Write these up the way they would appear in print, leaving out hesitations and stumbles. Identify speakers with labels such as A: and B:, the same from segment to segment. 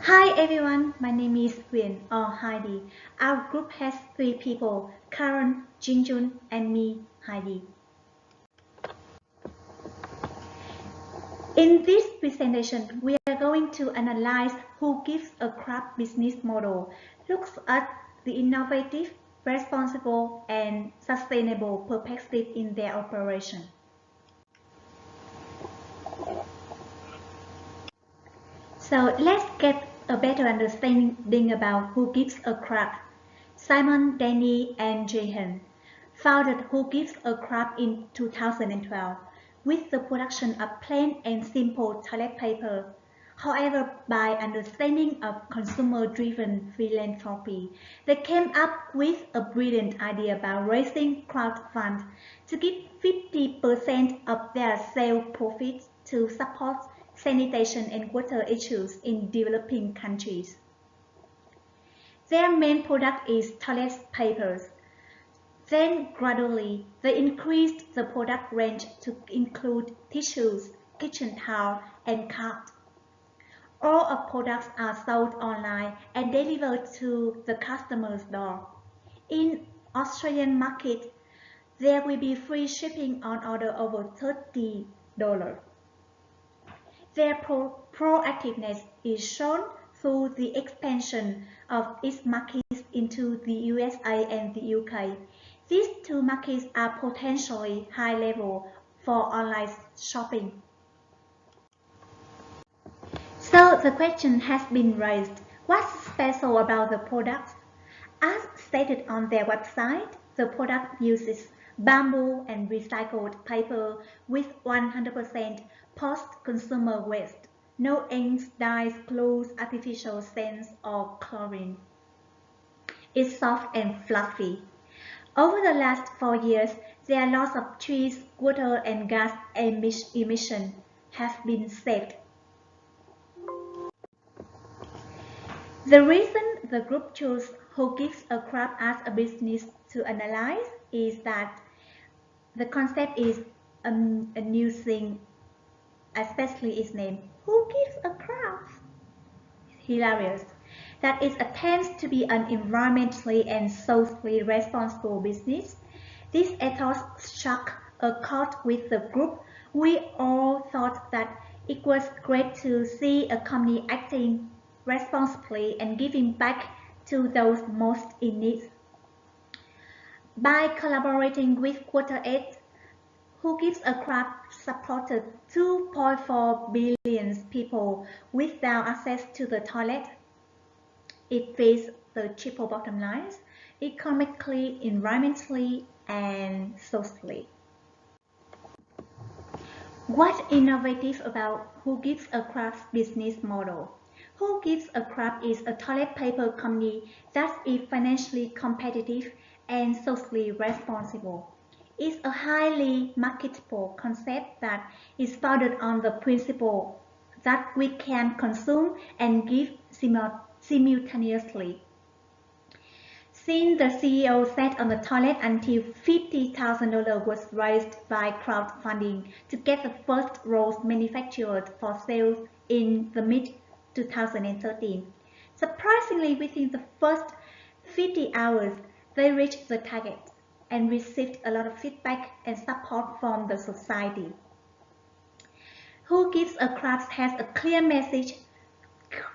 A: Hi everyone, my name is Huyền or Heidi. Our group has three people, Karen, Yingjun, and me, Heidi. In this presentation, we are going to analyze who gives a crap business model, looks at the innovative, responsible, and sustainable perspective in their operation. So let's get a better understanding about who gives a crap. Simon, Danny, and Jahan founded Who Gives a Crap in 2012 with the production of plain and simple toilet paper. However, by understanding of consumer-driven philanthropy, they came up with a brilliant idea about raising crowdfund to give 50% of their sales profits to support sanitation and water issues in developing countries. Their main product is toilet papers. Then gradually, they increased the product range to include tissues, kitchen towel, and cards. All of products are sold online and delivered to the customer's door. In Australian market, there will be free shipping on order over $30. Their proactiveness is shown through the expansion of its markets into the USA and the UK. These two markets are potentially high level for online shopping. So the question has been raised, what's special about the product? As stated on their website, the product uses bamboo and recycled paper with 100% post-consumer waste. No inks, dyes, glues, artificial scents, or chlorine. It's soft and fluffy. Over the last 4 years, their loss of trees, water, and gas emission have been saved. The reason the group chose Who Gives a Crap as a business to analyze is that the concept is a new thing, especially its name. Who gives a crap? Hilarious. That it attempts to be an environmentally and socially responsible business. This ethos struck a chord with the group. We all thought that it was great to see a company acting responsibly and giving back to those most in need. By collaborating with QuarterAid, Who Gives a Crap supported 2.4 billion people without access to the toilet. It fits the triple bottom lines, economically, environmentally, and socially. What's innovative about Who Gives a Crap's business model? Who Gives a Crap is a toilet paper company that is financially competitive and socially responsible. It's a highly marketable concept that is founded on the principle that we can consume and give simultaneously. Since the CEO sat on the toilet until $50,000 was raised by crowdfunding to get the first rolls manufactured for sales in the mid-2013. Surprisingly, within the first 50 hours, they reached the target and received a lot of feedback and support from the society. Who Gives a Crap has a clear message,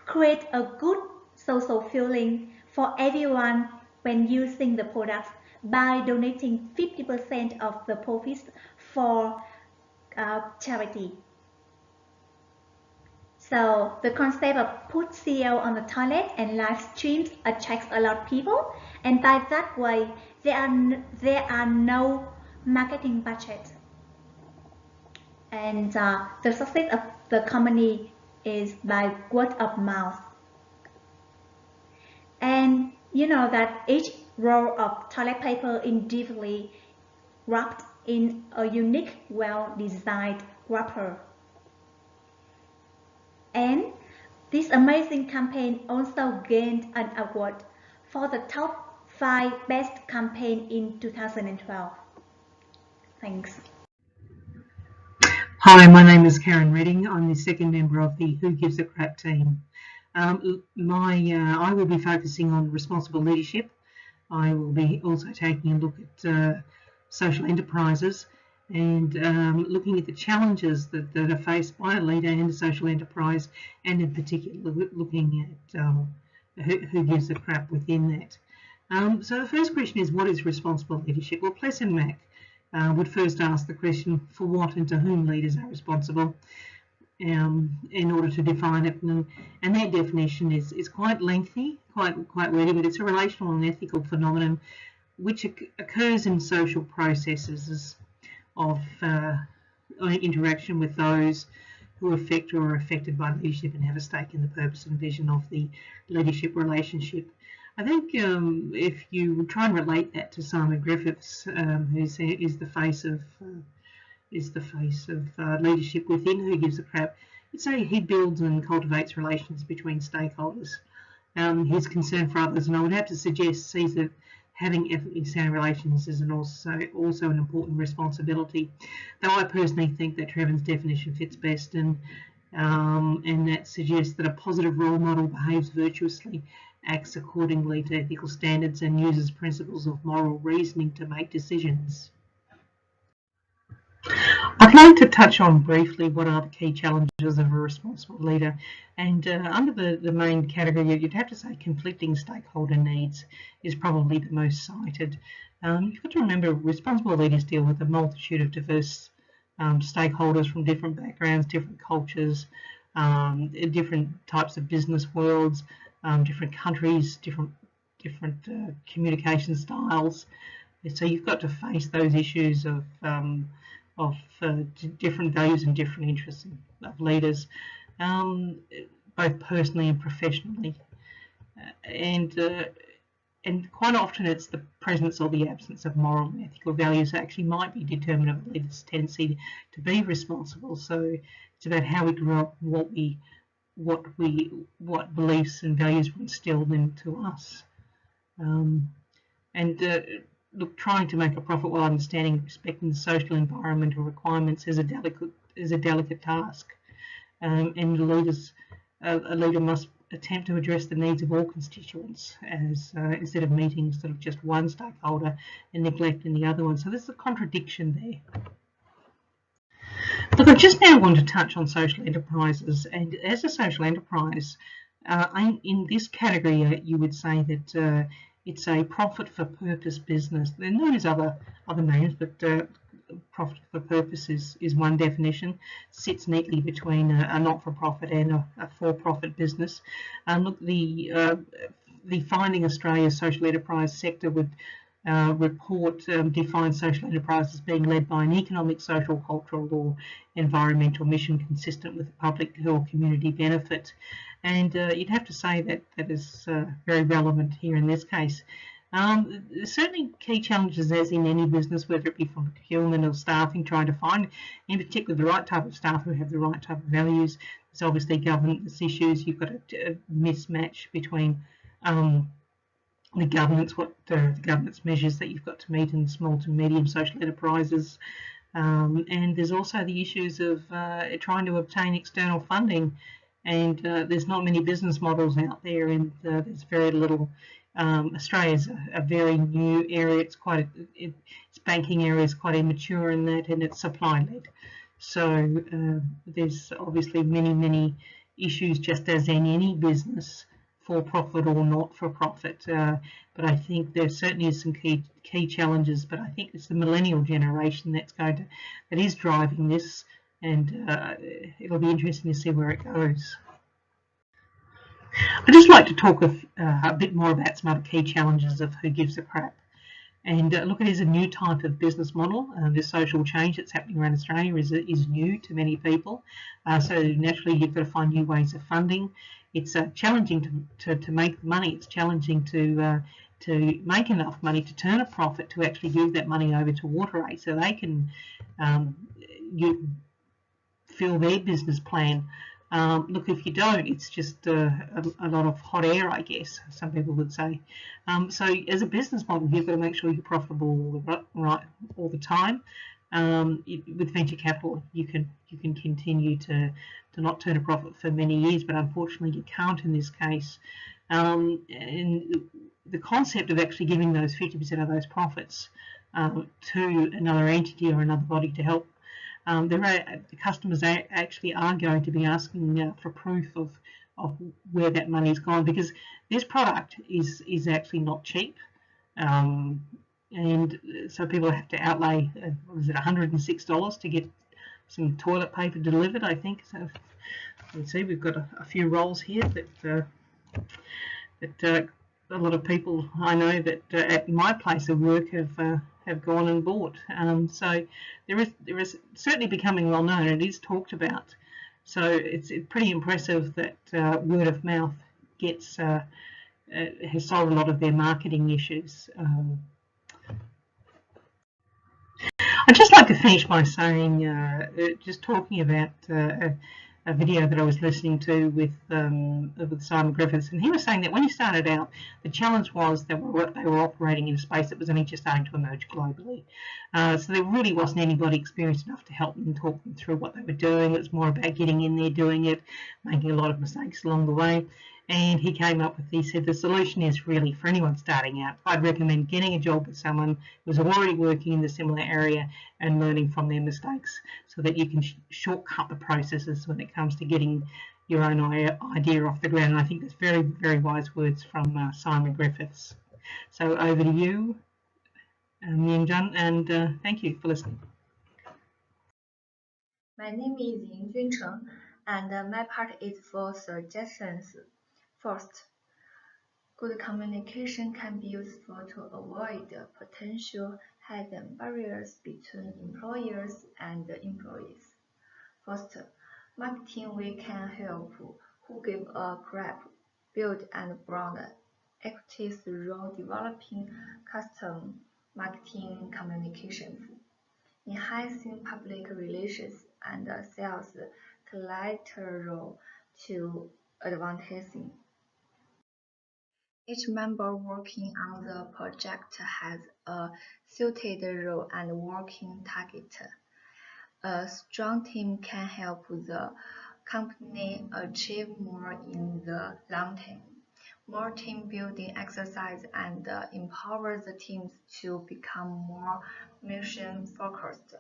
A: create a good social feeling for everyone when using the products by donating 50% of the profits for charity. So the concept of put CEO on the toilet and live streams attracts a lot of people, and by that way there are no marketing budget, and the success of the company is by word of mouth. And you know that each roll of toilet paper individually wrapped in a unique, well-designed wrapper. And this amazing campaign also gained an award for the top 5 best campaign in 2012. Thanks.
B: Hi, my name is Karen Redding. I'm the second member of the Who Gives a Crap team. I will be focusing on responsible leadership. I will be also taking a look at social enterprises and looking at the challenges that are faced by a leader in a social enterprise, and in particular looking at who gives a crap within that. So the first question is, what is responsible leadership? Well, Pless and Mack would first ask the question, for what and to whom leaders are responsible, in order to define it, and that definition is quite lengthy, quite wordy, but it's a relational and ethical phenomenon which occurs in social processes of interaction with those who affect or are affected by leadership and have a stake in the purpose and vision of the leadership relationship. I think if you try and relate that to Simon Griffiths, who is the face of leadership within Who Gives a Crap, you'd say he builds and cultivates relations between stakeholders. His concern for others, and I would have to suggest, sees that having ethically sound relations is also an important responsibility. Though I personally think that Trevor's definition fits best, and that suggests that a positive role model behaves virtuously, acts accordingly to ethical standards, and uses principles of moral reasoning to make decisions. I'd like to touch on briefly what are the key challenges of a responsible leader, and under the main category, you'd have to say conflicting stakeholder needs is probably the most cited. You've got to remember, responsible leaders deal with a multitude of diverse stakeholders from different backgrounds, different cultures, different types of business worlds, different countries, different communication styles. So you've got to face those issues of different values and different interests of leaders, both personally and professionally. And quite often it's the presence or the absence of moral and ethical values that actually might be determinant of a leader's tendency to be responsible. So it's about how we grew up, what beliefs and values were instilled into us. Look, trying to make a profit while understanding and respecting the social and environmental requirements is a delicate task, and a leader must attempt to address the needs of all constituents, as instead of meeting sort of just one stakeholder and neglecting the other one. So there's a contradiction there. Look, I just now want to touch on social enterprises, and as a social enterprise, in this category, you would say that it's a profit for purpose business. They're known as other names, but profit for purpose is one definition. Sits neatly between a not-for-profit and a for-profit business. Look, the Finding Australia social enterprise sector would report defines social enterprise as being led by an economic, social, cultural, or environmental mission consistent with the public or community benefit. And you'd have to say that that is very relevant here in this case. There's certainly key challenges, as in any business, whether it be from procurement or staffing, trying to find in particular the right type of staff who have the right type of values. There's obviously governance issues. You've got a mismatch between the governance measures that you've got to meet in small to medium social enterprises, and there's also the issues of trying to obtain external funding, and there's not many business models out there, and there's very little. Australia's a very new area. Its banking area is quite immature in that, and it's supply led. So there's obviously many issues, just as in any business, for profit or not for profit. But I think there certainly is some key challenges. But I think it's the millennial generation that is driving this, and it'll be interesting to see where it goes. I'd just like to talk a bit more about some other key challenges of Who Gives a Crap. And look, it is a new type of business model. This social change that's happening around Australia is new to many people. So naturally, you've got to find new ways of funding. It's challenging to make money. It's challenging to make enough money to turn a profit to actually give that money over to WaterAid so they can fill their business plan. Look, if you don't, it's just a lot of hot air, I guess, some people would say. So as a business model, you've got to make sure you're profitable all the time. With venture capital, you can continue to to not turn a profit for many years, but unfortunately you can't in this case. And the concept of actually giving those 50% of those profits to another entity or another body to help, the customers actually are going to be asking for proof of where that money's gone, because this product is actually not cheap. And so people have to outlay, what is it, $106 to get some toilet paper delivered, I think. So you can see we've got a few rolls here that a lot of people I know that at my place of work have gone and bought. So there is certainly becoming well known. It is talked about. So it's pretty impressive that word of mouth has solved a lot of their marketing issues. I'd just like to finish by saying, just talking about a video that I was listening to with Simon Griffiths, and he was saying that when he started out, the challenge was that they were operating in a space that was only just starting to emerge globally. So there really wasn't anybody experienced enough to help them, talk them through what they were doing. It was more about getting in there, doing it, making a lot of mistakes along the way. And he came up with, he said, the solution is really for anyone starting out, I'd recommend getting a job with someone who's already working in the similar area and learning from their mistakes, so that you can shortcut the processes when it comes to getting your own idea off the ground. And I think that's very, very wise words from Simon Griffiths. So over to you, Yingjun, and thank you for listening.
C: My name is Yingjun, and my part is for suggestions. First, good communication can be useful to avoid potential hidden barriers between employers and employees. First, marketing we can help who give a crap, build and brand equity through developing custom marketing communications, enhancing public relations and sales collateral to advertising. Each member working on the project has a suited role and working target. A strong team can help the company achieve more in the long term. More team building exercise and empower the teams to become more mission focused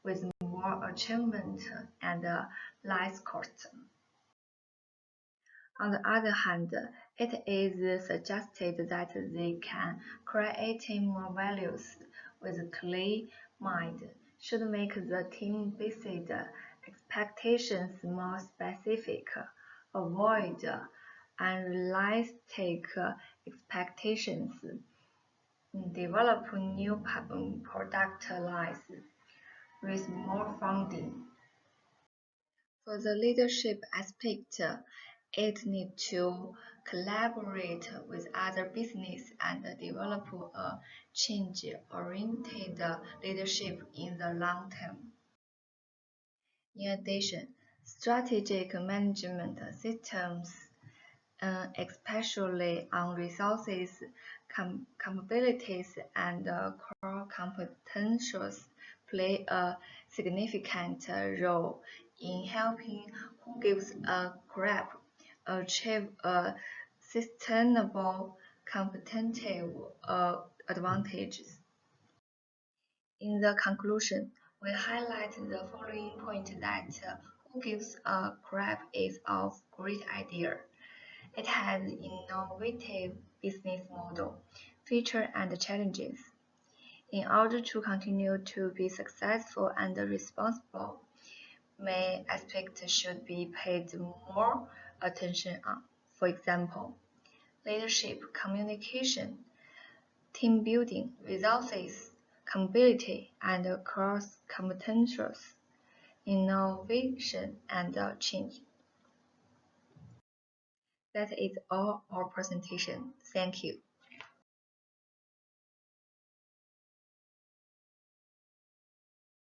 C: with more achievement and less cost. On the other hand, it is suggested that they can create more values with a clear mind, should make the team-based expectations more specific, avoid unrealistic expectations, develop new product lines with more funding. For the leadership aspect, it needs to collaborate with other business and develop a change-oriented leadership in the long term. In addition, strategic management systems, especially on resources, capabilities, and core competencies, play a significant role in helping who gives a crap achieve a sustainable competitive advantages. In the conclusion, we highlight the following point that who gives a crap is a great idea. It has innovative business model, features and challenges. In order to continue to be successful and responsible, many aspects should be paid more attention on. For example, leadership, communication, team building, resources, capability, and cross competencies, innovation, and change. That is all our presentation. Thank you.